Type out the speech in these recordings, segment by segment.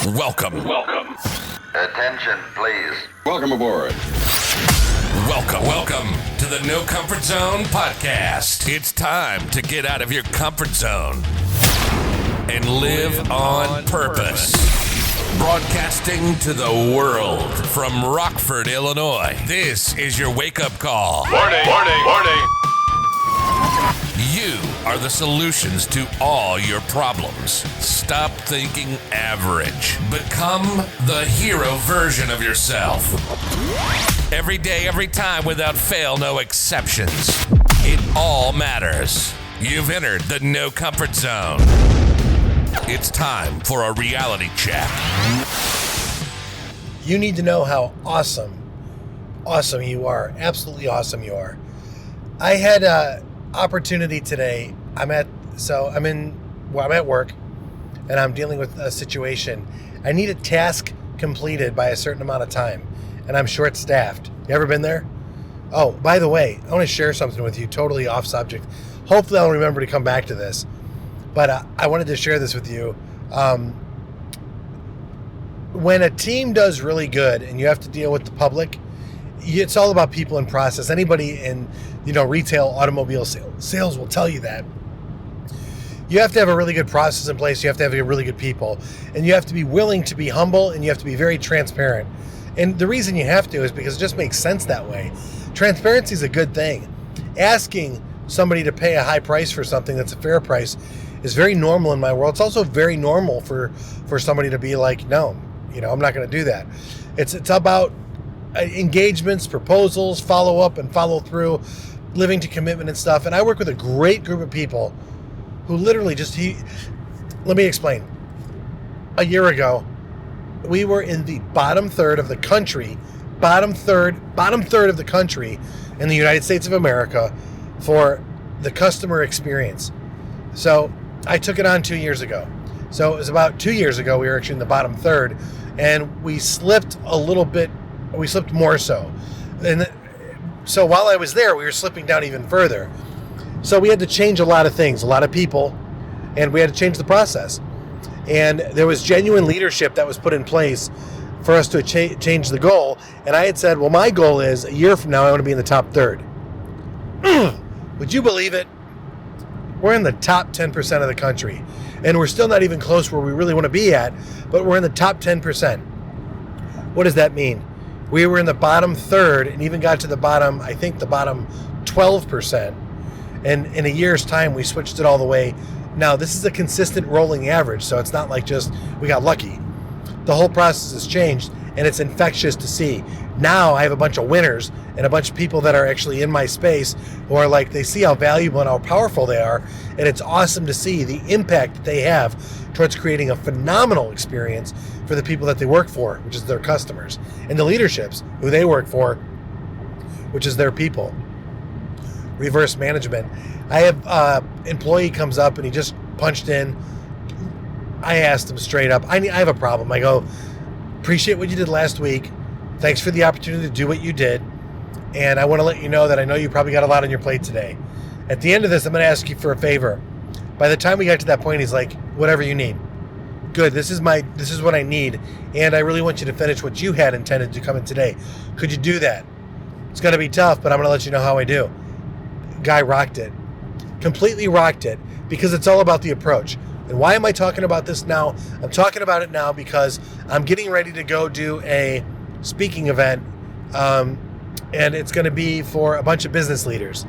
Welcome. Attention, please. Welcome aboard. Welcome to the No Comfort Zone podcast. It's time to get out of your comfort zone and live on purpose. Broadcasting to the world from Rockford, Illinois. This is your wake-up call. Warning. You are the solutions to all your problems. Stop thinking average. Become the hero version of yourself. Every day, every time, without fail, no exceptions. It all matters. You've entered the No Comfort Zone. It's time for a reality check. You need to know how awesome you are. Absolutely awesome you are. I had an opportunity today. I'm at work, and I'm dealing with a situation. I need a task completed by a certain amount of time, and I'm short-staffed. You ever been there? Oh, by the way, I want to share something with you, totally off subject. Hopefully I'll remember to come back to this, but I wanted to share this with you. When a team does really good and you have to deal with the public, it's all about people and process. Anybody in retail automobile sales will tell you that. You have to have a really good process in place. You have to have really good people, and you have to be willing to be humble, and you have to be very transparent. And the reason you have to is because it just makes sense that way. Transparency is a good thing. Asking somebody to pay a high price for something that's a fair price is very normal in my world. It's also very normal for somebody to be like, no, I'm not going to do that. It's about engagements, proposals, follow up and follow through, living to commitment and stuff. And I work with a great group of people who literally let me explain. A year ago, we were in the bottom third of the country in the United States of America for the customer experience. So I took it on 2 years ago. So it was about 2 years ago, we were actually in the bottom third, and we slipped a little bit. We slipped more so. And so while I was there, we were slipping down even further. So we had to change a lot of things, a lot of people, and we had to change the process. And there was genuine leadership that was put in place for us to change the goal. And I had said, well, my goal is a year from now, I want to be in the top third. Would you believe it? We're in the top 10% of the country. And we're still not even close where we really want to be at, but we're in the top 10%. What does that mean? We were in the bottom third and even got to the bottom 12%. And in a year's time, we switched it all the way. Now, this is a consistent rolling average, so it's not like just we got lucky. The whole process has changed, and it's infectious to see. Now I have a bunch of winners and a bunch of people that are actually in my space who are like, they see how valuable and how powerful they are, and it's awesome to see the impact that they have towards creating a phenomenal experience for the people that they work for, which is their customers, and the leaderships who they work for, which is their people. Reverse management. I have employee comes up and he just punched in. I asked him straight up, I have a problem. I go, appreciate what you did last week. Thanks for the opportunity to do what you did. And I want to let you know that I know you probably got a lot on your plate today. At the end of this, I'm going to ask you for a favor. By the time we got to that point, he's like, whatever you need. Good, this is what I need. And I really want you to finish what you had intended to come in today. Could you do that? It's going to be tough, but I'm going to let you know how I do. Guy rocked it. Completely rocked it, because it's all about the approach. And why am I talking about this now? I'm talking about it now because I'm getting ready to go do a speaking event, and it's going to be for a bunch of business leaders.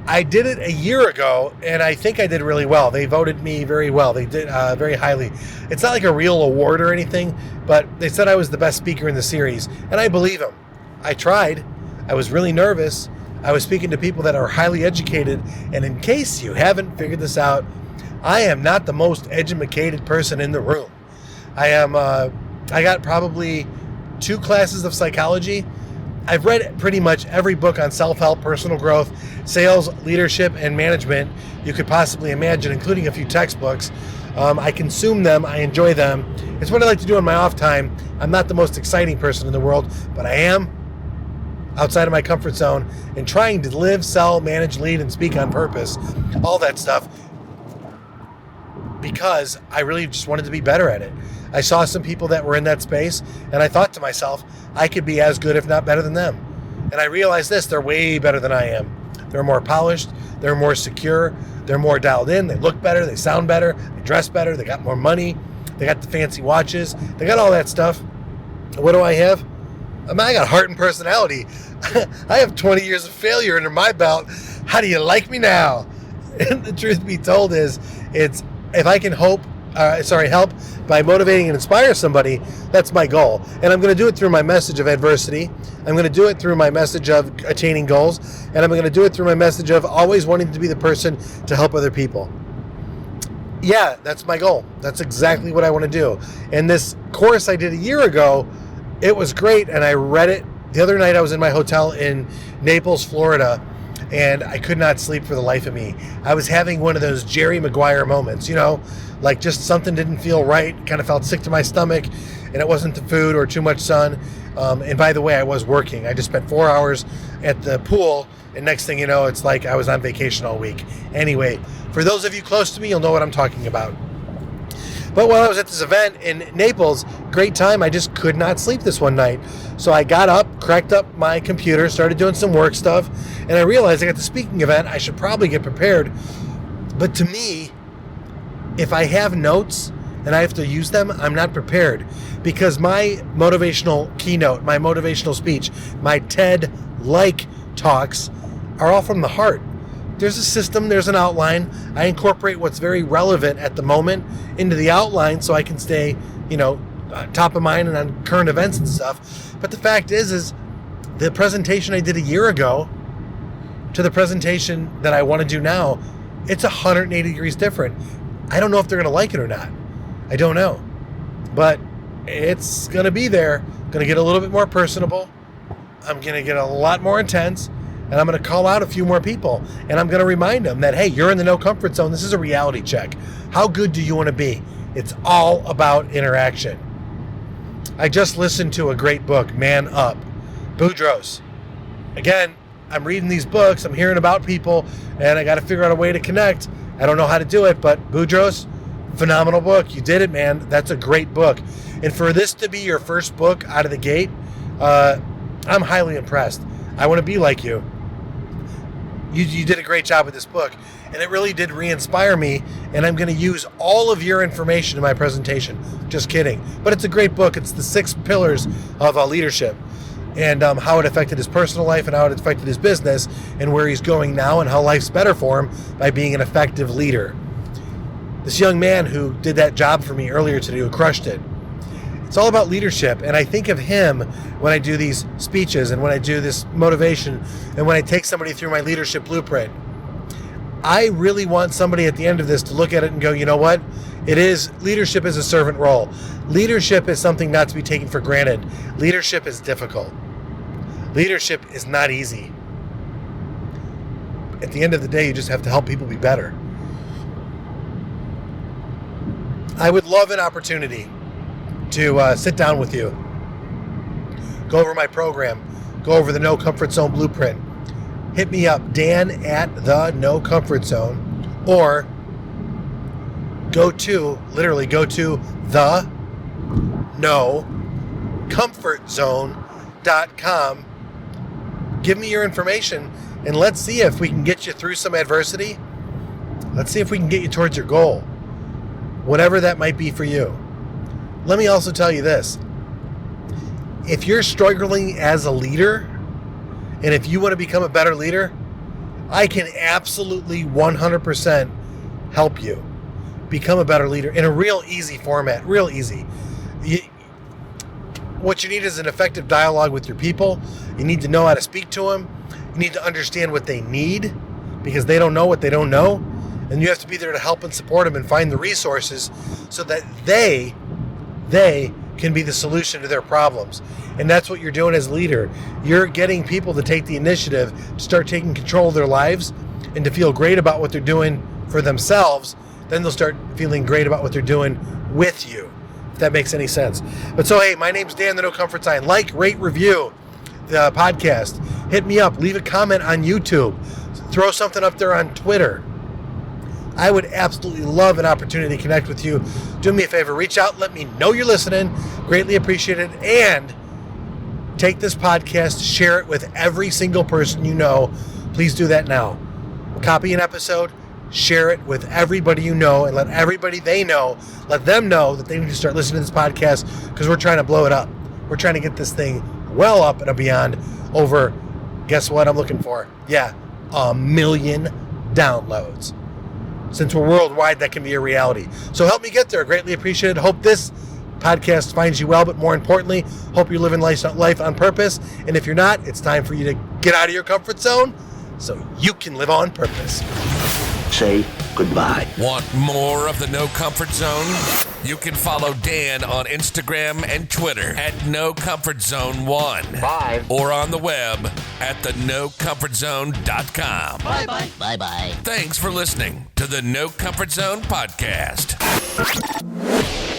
I did it a year ago, and I think I did really well. They voted me very well. They did very highly. It's not like a real award or anything, but they said I was the best speaker in the series, and I believe them. I tried. I was really nervous. I was speaking to people that are highly educated, and in case you haven't figured this out, I am not the most educated person in the room. I got probably 2 classes of psychology. I've read pretty much every book on self-help, personal growth, sales, leadership, and management you could possibly imagine, including a few textbooks. I consume them. I enjoy them. It's what I like to do in my off time. I'm not the most exciting person in the world, but I am outside of my comfort zone and trying to live, sell, manage, lead, and speak on purpose. All that stuff. because I really just wanted to be better at it. I saw some people that were in that space, and I thought to myself, I could be as good, if not better than them. And I realized this, they're way better than I am. They're more polished, they're more secure, they're more dialed in, they look better, they sound better, they dress better, they got more money, they got the fancy watches, they got all that stuff. What do I have? I got heart and personality. I have 20 years of failure under my belt. How do you like me now? And the truth be told is, it's if I can help by motivating and inspire somebody, that's my goal. And I'm going to do it through my message of adversity. I'm going to do it through my message of attaining goals. And I'm going to do it through my message of always wanting to be the person to help other people. Yeah, that's my goal. That's exactly what I want to do. And this course I did a year ago, it was great. And I read it the other night. I was in my hotel in Naples, Florida, and I could not sleep for the life of me. I was having one of those Jerry Maguire moments, like just something didn't feel right, kind of felt sick to my stomach, and it wasn't the food or too much sun. And by the way, I was working. I just spent 4 hours at the pool, and next thing you know, it's like I was on vacation all week. Anyway, for those of you close to me, you'll know what I'm talking about. But while I was at this event in Naples, great time, I just could not sleep this one night. So I got up, cracked up my computer, started doing some work stuff, and I realized I got the speaking event. I should probably get prepared. But to me, if I have notes and I have to use them, I'm not prepared, because my motivational keynote, my motivational speech, my TED-like talks are all from the heart. There's a system, there's an outline. I incorporate what's very relevant at the moment into the outline so I can stay, top of mind and on current events and stuff. But the fact is the presentation I did a year ago to the presentation that I want to do now, it's 180 degrees different. I don't know if they're going to like it or not. I don't know. But it's going to be there. Going to get a little bit more personable. I'm going to get a lot more intense. And I'm going to call out a few more people. And I'm going to remind them that, hey, you're in the no comfort zone. This is a reality check. How good do you want to be? It's all about interaction. I just listened to a great book, Man Up, Boudreaux. Again, I'm reading these books. I'm hearing about people. And I got to figure out a way to connect. I don't know how to do it. But Boudreaux, phenomenal book. You did it, man. That's a great book. And for this to be your first book out of the gate, I'm highly impressed. I want to be like you. You did a great job with this book, and it really did re-inspire me, and I'm going to use all of your information in my presentation. Just kidding. But it's a great book. It's the 6 pillars of leadership, and how it affected his personal life and how it affected his business and where he's going now and how life's better for him by being an effective leader. This young man who did that job for me earlier today, who crushed it. It's all about leadership, and I think of him when I do these speeches and when I do this motivation and when I take somebody through my leadership blueprint. I really want somebody at the end of this to look at it and go, you know what? Leadership is a servant role. Leadership is something not to be taken for granted. Leadership is difficult. Leadership is not easy. At the end of the day, you just have to help people be better. I would love an opportunity to sit down with you, go over my program, go over the No Comfort Zone Blueprint. Hit me up, Dan at the No Comfort Zone, or go to the NoComfortZone.com. Give me your information, and let's see if we can get you through some adversity. Let's see if we can get you towards your goal, whatever that might be for you. Let me also tell you this. If you're struggling as a leader, and if you want to become a better leader, I can absolutely 100% help you become a better leader in a real easy format, real easy. What you need is an effective dialogue with your people. You need to know how to speak to them. You need to understand what they need, because they don't know what they don't know. And you have to be there to help and support them and find the resources so that they can be the solution to their problems. And that's what you're doing as a leader. You're getting people to take the initiative to start taking control of their lives and to feel great about what they're doing for themselves. Then they'll start feeling great about what they're doing with you, if that makes any sense. But so, hey, my name's Dan, the No Comfort Sign. Like, rate, review the podcast. Hit me up. Leave a comment on YouTube. Throw something up there on Twitter. I would absolutely love an opportunity to connect with you. Do me a favor, reach out, let me know you're listening. Greatly appreciate it. And take this podcast, share it with every single person you know. Please do that now. Copy an episode, share it with everybody you know, and let everybody they know, let them know that they need to start listening to this podcast, because we're trying to blow it up. We're trying to get this thing well up and beyond over, guess what I'm looking for? Yeah, 1 million downloads. Since we're worldwide, that can be a reality. So help me get there. Greatly appreciate it. Hope this podcast finds you well, but more importantly, hope you're living life on purpose. And if you're not, it's time for you to get out of your comfort zone so you can live on purpose. Say goodbye. Want more of the No Comfort Zone? You can follow Dan on Instagram and Twitter at NoComfortZone1. Bye. Or on the web at thenocomfortzone.com. Bye-bye. Bye-bye. Thanks for listening to the No Comfort Zone podcast.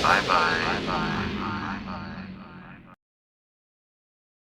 Bye-bye. Bye-bye.